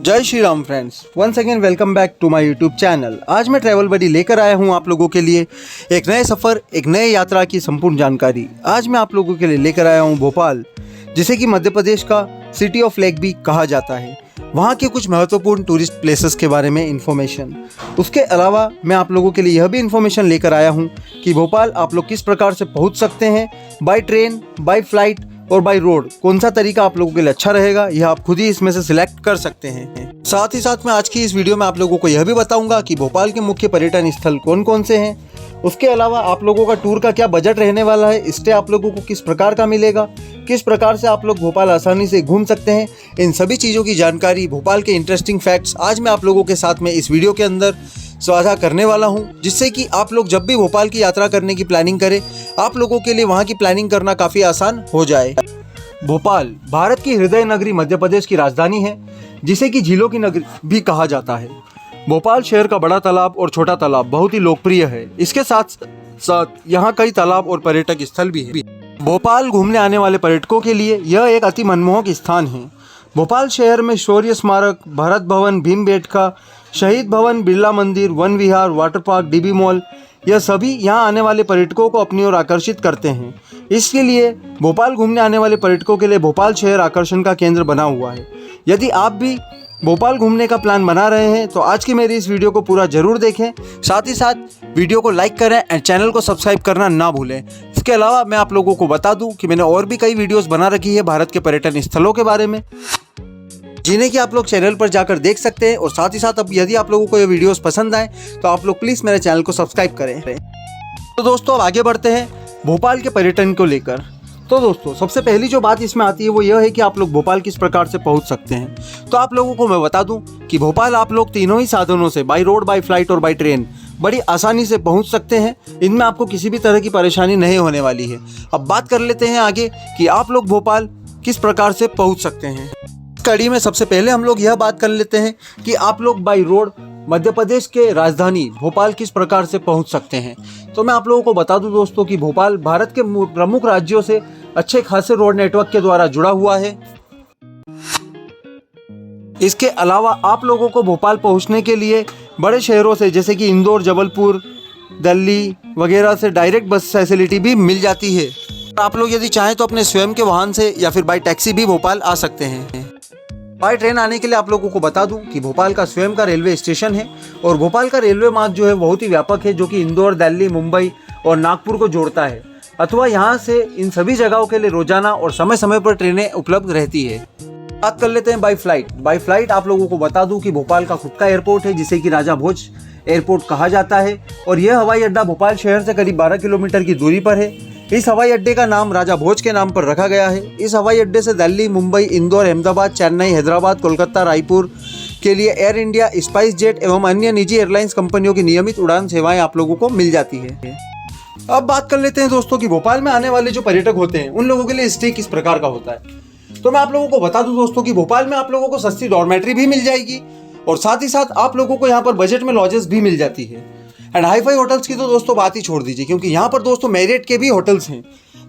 जय Shri Ram friends, once again welcome back to my YouTube channel. आज मैं ट्रैवल बडी लेकर आया हूं आप लोगों के लिए एक नए सफ़र, एक नए यात्रा की संपूर्ण जानकारी। आज मैं आप लोगों के लिए लेकर आया हूं भोपाल, जिसे कि मध्य प्रदेश का सिटी ऑफ लेक भी कहा जाता है। वहां के कुछ महत्वपूर्ण टूरिस्ट प्लेसेस के बारे में इन्फॉर्मेशन। उसके अलावा मैं आप लोगों के लिए यह भी इन्फॉर्मेशन लेकर आया हूं कि भोपाल आप लोग किस प्रकार से पहुंच सकते हैं, बाय ट्रेन, बाय फ्लाइट और बाय रोड। कौन सा तरीका आप लोगों के लिए अच्छा रहेगा, यह आप खुद ही इसमें से सिलेक्ट कर सकते हैं। साथ ही साथ मैं आज की इस वीडियो में आप लोगों को यह भी बताऊंगा कि भोपाल के मुख्य पर्यटन स्थल कौन कौन से हैं। उसके अलावा आप लोगों का टूर का क्या बजट रहने वाला है, स्टे आप लोगों को किस प्रकार का मिलेगा, किस प्रकार से आप लोग भोपाल आसानी से घूम सकते हैं। इन सभी चीज़ों की जानकारी, भोपाल के इंटरेस्टिंग फैक्ट्स आज मैं आप लोगों के साथ में इस वीडियो के अंदर साझा करने वाला हूं, जिससे कि आप लोग जब भी भोपाल की यात्रा करने की प्लानिंग करें, आप लोगों के लिए वहां की प्लानिंग करना काफ़ी आसान हो जाए। भोपाल भारत की हृदय नगरी मध्य प्रदेश की राजधानी है, जिसे कि झीलों की नगरी भी कहा जाता है। भोपाल शहर का बड़ा तालाब और छोटा तालाब बहुत ही लोकप्रिय है। इसके साथ साथ यहाँ कई तालाब और पर्यटक स्थल भी है। भोपाल घूमने आने वाले पर्यटकों के लिए यह एक अति मनमोहक स्थान है। भोपाल शहर में शौर्य स्मारक, भारत भवन, भीमबेटका, शहीद भवन, बिरला मंदिर, वन विहार, वाटर पार्क, डीबी मॉल, यह सभी यहाँ आने वाले पर्यटकों को अपनी ओर आकर्षित करते हैं। इसके लिए भोपाल घूमने आने वाले पर्यटकों के लिए भोपाल शहर आकर्षण का केंद्र बना हुआ है। यदि आप भी भोपाल घूमने का प्लान बना रहे हैं तो आज की मेरी इस वीडियो को पूरा जरूर देखें। साथ ही साथ वीडियो को लाइक करें एंड चैनल को सब्सक्राइब करना ना भूलें। इसके अलावा मैं आप लोगों को बता दूं कि मैंने और भी कई वीडियोस बना रखी है भारत के पर्यटन स्थलों के बारे में, जिन्हें कि आप लोग चैनल पर जाकर देख सकते हैं। और साथ ही साथ अब यदि आप लोगों को ये वीडियोस पसंद आए तो आप लोग प्लीज़ मेरे चैनल को सब्सक्राइब करें। तो दोस्तों अब आगे बढ़ते हैं भोपाल के पर्यटन को लेकर। तो दोस्तों सबसे पहली जो बात इसमें आती है वो यह है कि आप लोग भोपाल किस प्रकार से पहुंच सकते हैं। तो आप लोगों को मैं बता दूं कि भोपाल आप लोग तीनों ही साधनों से, बाय रोड, बाय फ्लाइट और बाय ट्रेन, बड़ी आसानी से पहुंच सकते हैं। इनमें आपको किसी भी तरह की परेशानी नहीं होने वाली है। अब बात कर लेते हैं आगे कि आप लोग भोपाल किस प्रकार से पहुँच सकते हैं। कड़ी में सबसे पहले हम लोग यह बात कर लेते हैं कि आप लोग बाय रोड मध्य प्रदेश के राजधानी भोपाल किस प्रकार से पहुंच सकते हैं। तो मैं आप लोगों को बता दूं दोस्तों कि भोपाल भारत के प्रमुख राज्यों से अच्छे खासे रोड नेटवर्क के द्वारा जुड़ा हुआ है। इसके अलावा आप लोगों को भोपाल पहुंचने के लिए बड़े शहरों से जैसे कि इंदौर, जबलपुर, दिल्ली वगैरह से डायरेक्ट बस फैसिलिटी भी मिल जाती है। आप लोग यदि चाहें तो अपने स्वयं के वाहन से या फिर बाय टैक्सी भी भोपाल आ सकते हैं। बाय ट्रेन आने के लिए आप लोगों को बता दूं कि भोपाल का स्वयं का रेलवे स्टेशन है और भोपाल का रेलवे मार्ग जो है बहुत ही व्यापक है, जो कि इंदौर, दिल्ली, मुंबई और नागपुर को जोड़ता है। अथवा यहाँ से इन सभी जगहों के लिए रोजाना और समय समय पर ट्रेनें उपलब्ध रहती है। बात कर लेते हैं बाय फ्लाइट। बाय फ्लाइट आप लोगों को बता दूं कि भोपाल का खुद का एयरपोर्ट है, जिसे कि राजा भोज एयरपोर्ट कहा जाता है। और यह हवाई अड्डा भोपाल शहर से करीब 12 किलोमीटर की दूरी पर है। इस हवाई अड्डे का नाम राजा भोज के नाम पर रखा गया है। इस हवाई अड्डे से दिल्ली, मुंबई, इंदौर, अहमदाबाद, चेन्नई, हैदराबाद, कोलकाता, रायपुर के लिए एयर इंडिया, स्पाइस जेट एवं अन्य निजी एयरलाइंस कंपनियों की नियमित उड़ान सेवाएं आप लोगों को मिल जाती है। अब बात कर लेते हैं दोस्तों कि भोपाल में आने वाले जो पर्यटक होते हैं उन लोगों के लिए स्टे किस प्रकार का होता है। तो मैं आप लोगों को बता दूं दोस्तों कि भोपाल में आप लोगों को सस्ती डॉर्मेट्री भी मिल जाएगी और साथ ही साथ आप लोगों को यहाँ पर बजट में लॉजेस भी मिल जाती है। एंड हाई फाई होटल्स की तो दोस्तों बात ही छोड़ दीजिए, क्योंकि यहाँ पर दोस्तों मैरियट के भी होटल्स हैं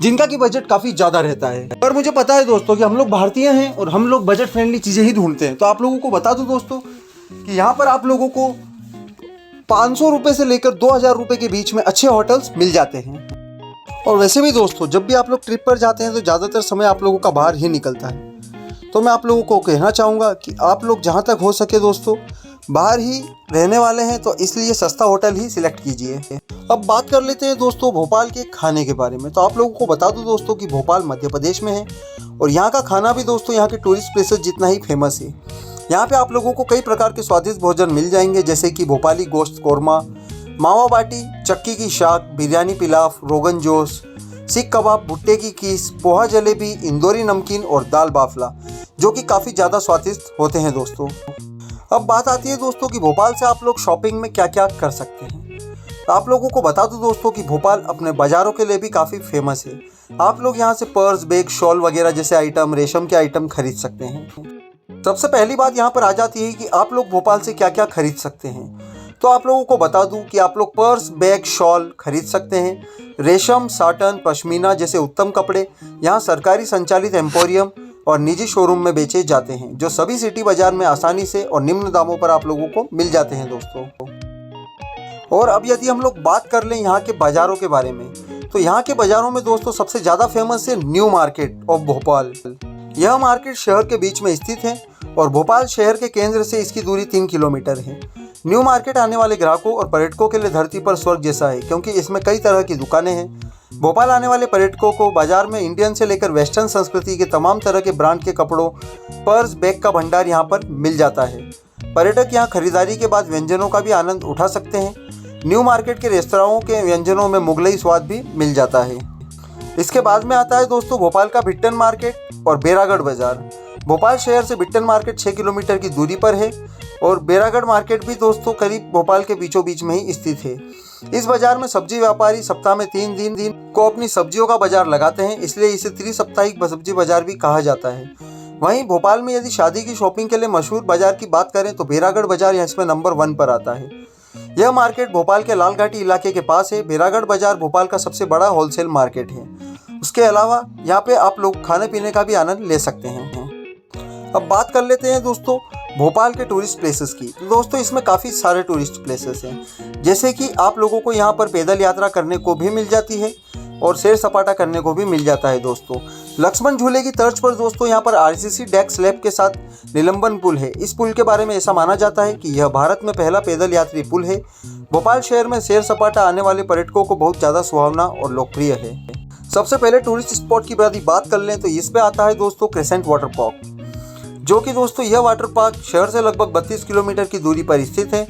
जिनका की बजट काफ़ी ज़्यादा रहता है। पर मुझे पता है दोस्तों कि हम लोग भारतीय हैं और हम लोग बजट फ्रेंडली चीज़ें ही ढूंढते हैं। तो आप लोगों को बता दूं दोस्तों कि यहाँ पर आप लोगों को 500 रुपये से लेकर 2000 रुपये के बीच में अच्छे होटल्स मिल जाते हैं। और वैसे भी दोस्तों जब भी आप लोग ट्रिप पर जाते हैं तो ज़्यादातर समय आप लोगों का बाहर ही निकलता है। तो मैं आप लोगों को कहना चाहूँगा कि आप लोग जहाँ तक हो सके दोस्तों बाहर ही रहने वाले हैं, तो इसलिए सस्ता होटल ही सिलेक्ट कीजिए। अब बात कर लेते हैं दोस्तों भोपाल के खाने के बारे में। तो आप लोगों को बता दूं दोस्तों कि भोपाल मध्य प्रदेश में है और यहाँ का खाना भी दोस्तों यहाँ के टूरिस्ट प्लेसेस जितना ही फेमस है। यहाँ पे आप लोगों को कई प्रकार के स्वादिष्ट भोजन मिल जाएंगे, जैसे कि भोपाली गोश्त कोरमा, मावा बाटी, चक्की की शाक, बिरयानी पिलाफ, रोगन जोश, सीख कबाब, भुट्टे की कीस, पोहा जलेबी, इंदौरी नमकीन और दाल बाफला, जो कि काफ़ी ज़्यादा स्वादिष्ट होते हैं दोस्तों। अब बात आती है दोस्तों कि भोपाल से आप लोग शॉपिंग में क्या क्या कर सकते हैं। तो आप लोगों को बता दूं दोस्तों कि भोपाल अपने बाज़ारों के लिए भी काफ़ी फेमस है। आप लोग यहाँ से पर्स, बैग, शॉल वगैरह जैसे आइटम, रेशम के आइटम खरीद सकते हैं। सबसे पहली बात यहाँ पर आ जाती है कि आप लोग भोपाल से क्या क्या खरीद सकते हैं। तो आप लोगों को बता दूं कि आप लोग पर्स, बैग, शॉल खरीद सकते हैं। रेशम, साटन, पश्मीना जैसे उत्तम कपड़े यहाँ सरकारी संचालित एम्पोरियम और निजी शोरूम में बेचे जाते हैं, जो सभी सिटी बाजार में आसानी से और निम्न दामों पर आप लोगों को मिल जाते हैं दोस्तों। और अब यदि हम लोग बात कर लें यहाँ के बाज़ारों के बारे में, तो यहाँ के बाज़ारों में दोस्तों सबसे ज़्यादा फेमस है न्यू मार्केट ऑफ भोपाल। यह मार्केट शहर के बीच में स्थित है और भोपाल शहर के केंद्र से इसकी दूरी 3 किलोमीटर है। न्यू मार्केट आने वाले ग्राहकों और पर्यटकों के लिए धरती पर स्वर्ग जैसा है, क्योंकि इसमें कई तरह की दुकानें हैं। भोपाल आने वाले पर्यटकों को बाजार में इंडियन से लेकर वेस्टर्न संस्कृति के तमाम तरह के ब्रांड के कपड़ों, पर्स, बैग का भंडार यहाँ पर मिल जाता है। पर्यटक यहाँ खरीदारी के बाद व्यंजनों का भी आनंद उठा सकते हैं। न्यू मार्केट के रेस्तराओं के व्यंजनों में मुगलई स्वाद भी मिल जाता है। इसके बाद में आता है दोस्तों भोपाल का बिट्टन मार्केट और बेरागढ़ बाज़ार। भोपाल शहर से बिट्टन मार्केट 6 किलोमीटर की दूरी पर है और बेरागढ़ मार्केट भी दोस्तों करीब भोपाल के बीचों बीच में ही स्थित है। इस बाजार में सब्जी व्यापारी सप्ताह में 3 दिन को अपनी सब्जियों का बाजार लगाते हैं, इसलिए इसे त्रिसप्ताहिक सब्जी बाजार भी कहा जाता है। वहीं भोपाल में यदि शादी की शॉपिंग के लिए मशहूर बाजार की बात करें तो बेरागढ़ बाजार इसमें नंबर 1 पर आता है। यह मार्केट भोपाल के लाल घाटी इलाके के पास है। बेरागढ़ बाजार भोपाल का सबसे बड़ा होलसेल मार्केट है। उसके अलावा यहाँ पे आप लोग खाने पीने का भी आनंद ले सकते हैं। अब बात कर लेते हैं दोस्तों भोपाल के टूरिस्ट प्लेसेस की। दोस्तों इसमें काफ़ी सारे टूरिस्ट प्लेसेस हैं, जैसे कि आप लोगों को यहाँ पर पैदल यात्रा करने को भी मिल जाती है और सैर सपाटा करने को भी मिल जाता है दोस्तों। लक्ष्मण झूले की तर्ज पर दोस्तों यहाँ पर आरसीसी डेक स्लैब के साथ निलंबन पुल है। इस पुल के बारे में ऐसा माना जाता है कि यह भारत में पहला पैदल यात्री पुल है। भोपाल शहर में सैर सपाटा आने वाले पर्यटकों को बहुत ज़्यादा सुहावना और लोकप्रिय है। सबसे पहले टूरिस्ट स्पॉट की बात कर लें तो इसमें आता है दोस्तों क्रेसेंट वाटर पार्क, जो कि दोस्तों यह वाटर पार्क शहर से लगभग 32 किलोमीटर की दूरी पर स्थित है।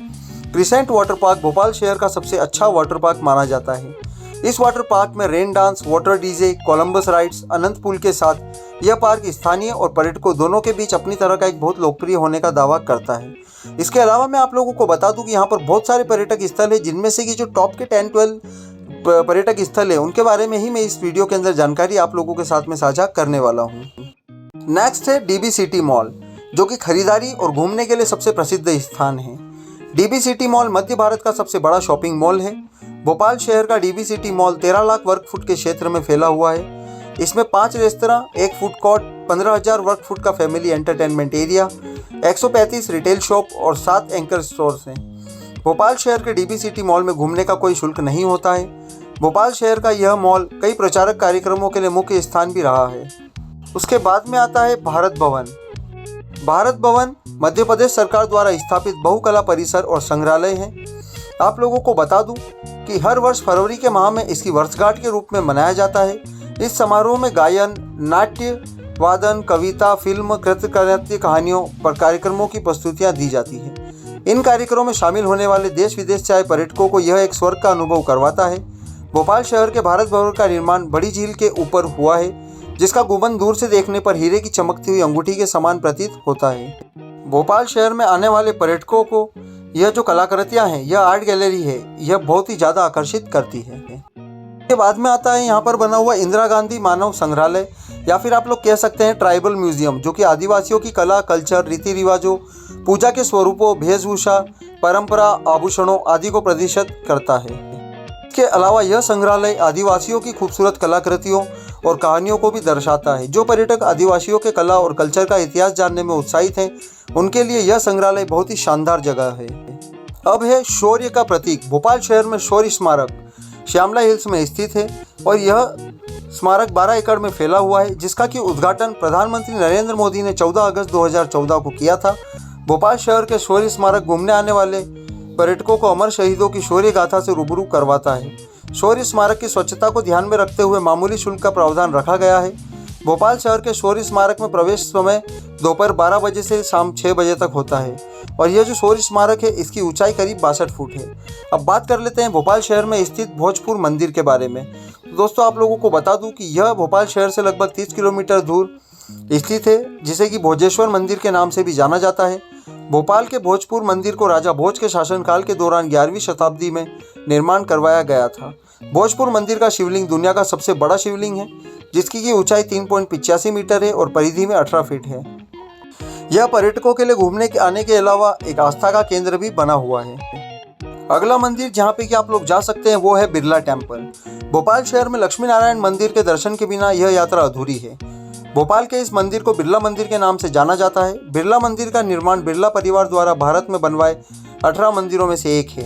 क्रेसेंट वाटर पार्क भोपाल शहर का सबसे अच्छा वाटर पार्क माना जाता है। इस वाटर पार्क में rain dance, water DJ, Columbus rides, अनंत पुल के साथ यह पार्क स्थानीय और पर्यटकों दोनों के बीच अपनी तरह का एक बहुत लोकप्रिय होने का दावा करता है। इसके अलावा मैं आप लोगों को बता दूं कि यहाँ पर बहुत सारे पर्यटक स्थल है, जिनमें से कि जो टॉप के 10-12 पर्यटक स्थल है उनके बारे में ही मैं इस वीडियो के अंदर जानकारी आप लोगों के साथ में साझा करने वाला हूँ। नेक्स्ट है डीबी सिटी मॉल, जो कि खरीदारी और घूमने के लिए सबसे प्रसिद्ध स्थान है। डीबी सिटी मॉल मध्य भारत का सबसे बड़ा शॉपिंग मॉल है। भोपाल शहर का डीबी सिटी मॉल 13 लाख वर्ग फुट के क्षेत्र में फैला हुआ है। इसमें 5 रेस्तरां, 1 फूड कोर्ट, 15,000 वर्ग फुट का family entertainment area, 135 retail shop और 7 एंकर स्टोर्स हैं। भोपाल शहर के डीबी सिटी मॉल में घूमने का कोई शुल्क नहीं होता है। भोपाल शहर का यह मॉल कई प्रचारक कार्यक्रमों के लिए मुख्य स्थान भी रहा है। उसके बाद में आता है भारत भवन। भारत भवन मध्य प्रदेश सरकार द्वारा स्थापित बहुकला परिसर और संग्रहालय है। आप लोगों को बता दूं कि हर वर्ष फरवरी के माह में इसकी वर्षगांठ के रूप में मनाया जाता है। इस समारोह में गायन, नाट्य, वादन, कविता, फिल्म, कृतकृत्य, कहानियों पर कार्यक्रमों की प्रस्तुतियां दी जाती हैं। इन कार्यक्रमों में शामिल होने वाले देश विदेश से आए पर्यटकों को यह एक स्वर्ग का अनुभव करवाता है। भोपाल शहर के भारत भवन का निर्माण बड़ी झील के ऊपर हुआ है, जिसका गुंबद दूर से देखने पर हीरे की चमकती हुई अंगूठी के समान प्रतीत होता है। भोपाल शहर में आने वाले पर्यटकों को यह जो कलाकृतियां हैं, यह आर्ट गैलरी है, यह बहुत ही ज़्यादा आकर्षित करती है। के बाद में आता है यहाँ पर बना हुआ इंदिरा गांधी मानव संग्रहालय, या फिर आप लोग कह सकते हैं ट्राइबल म्यूजियम, जो कि आदिवासियों की कला, कल्चर, रीति रिवाजों, पूजा के स्वरूपों, वेशभूषा, परंपरा, आभूषणों आदि को प्रदर्शित करता है। इसके अलावा यह संग्रहालय आदिवासियों की खूबसूरत कलाकृतियों और कहानियों को भी दर्शाता है। जो पर्यटक आदिवासियों के कला और कल्चर का इतिहास जानने में उत्साहित हैं, उनके लिए यह संग्रहालय बहुत ही शानदार जगह है। अब है शौर्य का प्रतीक। भोपाल शहर में शौर्य स्मारक श्यामला हिल्स में स्थित है और यह स्मारक 12 एकड़ में फैला हुआ है, जिसका कि उद्घाटन प्रधानमंत्री नरेंद्र मोदी ने 14 अगस्त 2014 को किया था। भोपाल शहर के शौर्य स्मारक घूमने आने वाले पर्यटकों को अमर शहीदों की शौर्य गाथा से रूबरू करवाता है। शौर्य स्मारक की स्वच्छता को ध्यान में रखते हुए मामूली शुल्क का प्रावधान रखा गया है। भोपाल शहर के शौर्य स्मारक में प्रवेश समय दोपहर 12 बजे से शाम 6 बजे तक होता है और यह जो शौर्य स्मारक है, इसकी ऊंचाई करीब 62 फुट है। अब बात कर लेते हैं भोपाल शहर में स्थित भोजपुर मंदिर के बारे में। दोस्तों आप लोगों को बता दूं कि यह भोपाल शहर से लगभग 30 किलोमीटर दूर स्थित है, जिसे कि भोजेश्वर मंदिर के नाम से भी जाना जाता है। भोपाल के भोजपुर मंदिर को राजा भोज के शासनकाल के दौरान 11वीं शताब्दी में निर्माण करवाया गया था। भोजपुर मंदिर का शिवलिंग दुनिया का सबसे बड़ा शिवलिंग है, जिसकी की ऊंचाई 3.85 मीटर है और परिधि में 18 फीट है। यह पर्यटकों के लिए घूमने के आने के अलावा एक आस्था का केंद्र भी बना हुआ है। अगला मंदिर जहाँ पे कि आप लोग जा सकते हैं वो है बिरला टेम्पल। भोपाल शहर में लक्ष्मी नारायण मंदिर के दर्शन के बिना यह यात्रा अधूरी है। भोपाल के इस मंदिर को बिरला मंदिर के नाम से जाना जाता है। बिरला मंदिर का निर्माण बिरला परिवार द्वारा भारत में बनवाए 18 मंदिरों में से एक है।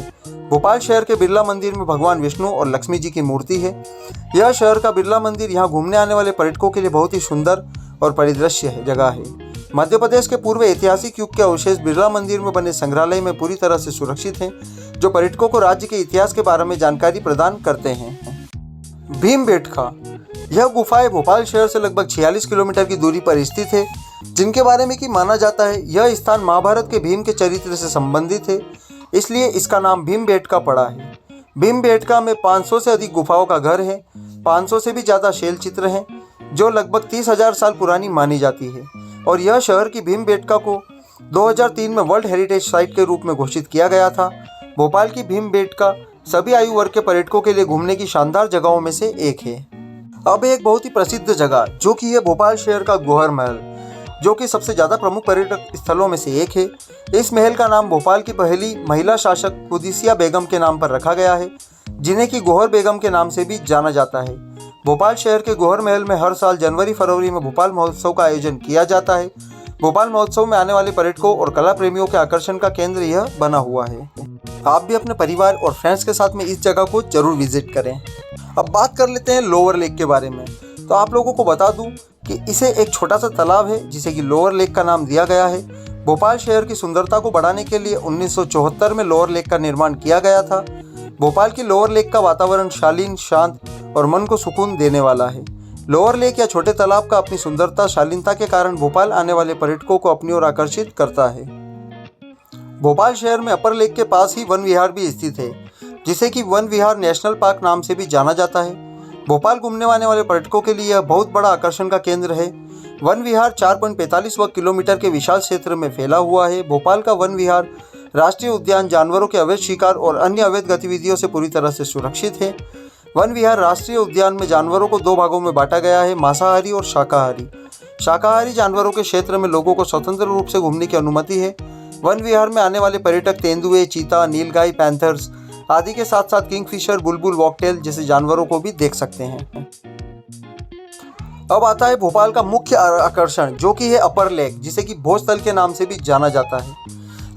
भोपाल शहर के बिरला मंदिर में भगवान विष्णु और लक्ष्मी जी की मूर्ति है। यह शहर का बिरला मंदिर यहाँ घूमने आने वाले पर्यटकों के लिए बहुत ही सुंदर और परिदृश्य जगह है। मध्य प्रदेश के पूर्व ऐतिहासिक युग के अवशेष बिरला मंदिर में बने संग्रहालय में पूरी तरह से सुरक्षित हैं, जो पर्यटकों को राज्य के इतिहास के बारे में जानकारी प्रदान करते हैं। भीमबेटका, यह गुफाएं भोपाल शहर से लगभग 46 किलोमीटर की दूरी पर स्थित है, जिनके बारे में कि माना जाता है यह स्थान महाभारत के भीम के चरित्र से संबंधित है, इसलिए इसका नाम भीमबेटका पड़ा है। भीमबेटका में 500 से अधिक गुफाओं का घर है। 500 से भी ज़्यादा शैल चित्र हैं, जो लगभग 30,000 साल पुरानी मानी जाती है। और यह शहर की भीमबेटका को 2003 में वर्ल्ड हेरिटेज साइट के रूप में घोषित किया गया था। भोपाल की भीमबेटका सभी आयु वर्ग के पर्यटकों के लिए घूमने की शानदार जगहों में से एक है। अब एक बहुत ही प्रसिद्ध जगह जो कि है भोपाल शहर का गौहर महल, जो कि सबसे ज़्यादा प्रमुख पर्यटक स्थलों में से एक है। इस महल का नाम भोपाल की पहली महिला शासक कुदिसिया बेगम के नाम पर रखा गया है, जिन्हें कि गौहर बेगम के नाम से भी जाना जाता है। भोपाल शहर के गौहर महल में हर साल जनवरी-फरवरी में भोपाल महोत्सव का आयोजन किया जाता है। भोपाल महोत्सव में आने वाले पर्यटकों और कला प्रेमियों के आकर्षण का केंद्र यह बना हुआ है। आप भी अपने परिवार और फ्रेंड्स के साथ में इस जगह को जरूर विजिट करें। अब बात कर लेते हैं लोअर लेक के बारे में। तो आप लोगों को बता दूं कि इसे एक छोटा सा तालाब है जिसे कि लोअर लेक का नाम दिया गया है। भोपाल शहर की सुंदरता को बढ़ाने के लिए 1974 में लोअर लेक का निर्माण किया गया था। भोपाल की लोअर लेक का वातावरण शालीन, शांत और मन को सुकून देने वाला है। लोअर लेक या छोटे तालाब का अपनी सुंदरता, शालीनता के कारण भोपाल आने वाले पर्यटकों को अपनी ओर आकर्षित करता है। भोपाल शहर में अपर लेक के पास ही वन विहार भी स्थित है, जिसे कि वन विहार नेशनल पार्क नाम से भी जाना जाता है। भोपाल घूमने आने वाले पर्यटकों के लिए यह बहुत बड़ा आकर्षण का केंद्र है। वन विहार 4.45 वर्ग किलोमीटर के विशाल क्षेत्र में फैला हुआ है। भोपाल का वन विहार राष्ट्रीय उद्यान जानवरों के अवैध शिकार और अन्य अवैध गतिविधियों से पूरी तरह से सुरक्षित है। वन विहार राष्ट्रीय उद्यान में जानवरों को 2 भागों में बांटा गया है, मांसाहारी और शाकाहारी। शाकाहारी जानवरों के क्षेत्र में लोगों को स्वतंत्र रूप से घूमने की अनुमति है। वन विहार में आने वाले पर्यटक तेंदुए, चीता, नीलगाय, पैंथर्स आदि के साथ साथ किंगफिशर, बुलबुल, वॉकटेल जैसे जानवरों को भी देख सकते हैं। अब आता है भोपाल का मुख्य आकर्षण, जो कि है अपर लेक, जिसे कि भोजस्थल के नाम से भी जाना जाता है।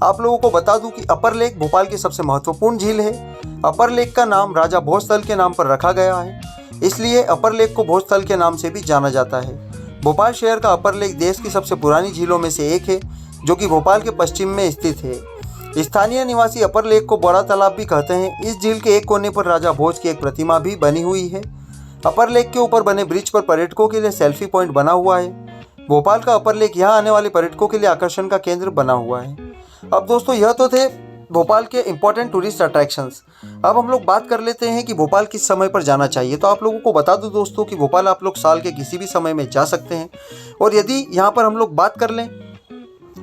आप लोगों को बता दूं कि अपर लेक भोपाल की सबसे महत्वपूर्ण झील है। अपर लेक का नाम राजा भोजस्थल के नाम पर रखा गया है, इसलिए अपर लेक को भोजस्थल के नाम से भी जाना जाता है। भोपाल शहर का अपर लेक देश की सबसे पुरानी झीलों में से एक है, जो कि भोपाल के पश्चिम में स्थित है। स्थानीय निवासी अपर लेक को बड़ा तालाब भी कहते हैं। इस झील के एक कोने पर राजा भोज की एक प्रतिमा भी बनी हुई है। अपर लेक के ऊपर बने ब्रिज पर पर्यटकों के लिए सेल्फी पॉइंट बना हुआ है। भोपाल का अपर लेक यहाँ आने वाले पर्यटकों के लिए आकर्षण का केंद्र बना हुआ है। अब दोस्तों, यह तो थे भोपाल के इंपॉर्टेंट टूरिस्ट अट्रैक्शंस। अब हम लोग बात कर लेते हैं कि भोपाल किस समय पर जाना चाहिए। तो आप लोगों को बता दूं दोस्तों कि भोपाल आप लोग साल के किसी भी समय में जा सकते हैं। और यदि यहाँ पर हम लोग बात कर लें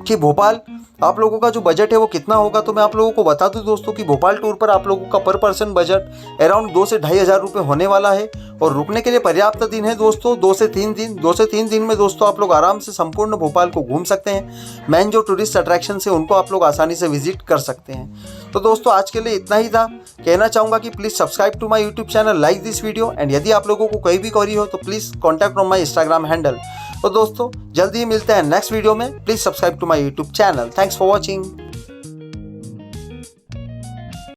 कि भोपाल आप लोगों का जो बजट है वो कितना होगा, तो मैं आप लोगों को बता दूं दोस्तों कि भोपाल टूर पर आप लोगों का पर पर्सन बजट अराउंड 2 से 2,500 रुपये होने वाला है। और रुकने के लिए पर्याप्त दिन है दोस्तों, 2 से 3 दिन। 2 से 3 दिन में दोस्तों आप लोग आराम से संपूर्ण भोपाल को घूम सकते हैं। मेन जो टूरिस्ट अट्रैक्शन है उनको आप लोग आसानी से विजिट कर सकते हैं। तो दोस्तों आज के लिए इतना ही था। कहना चाहूँगा कि please subscribe to my YouTube channel, like this video, and यदि आप लोगों को कोई भी क्वेरी हो तो please contact on my Instagram handle. तो दोस्तों जल्दी ही मिलते हैं नेक्स्ट वीडियो में। Please subscribe to my YouTube channel. Thanks for watching.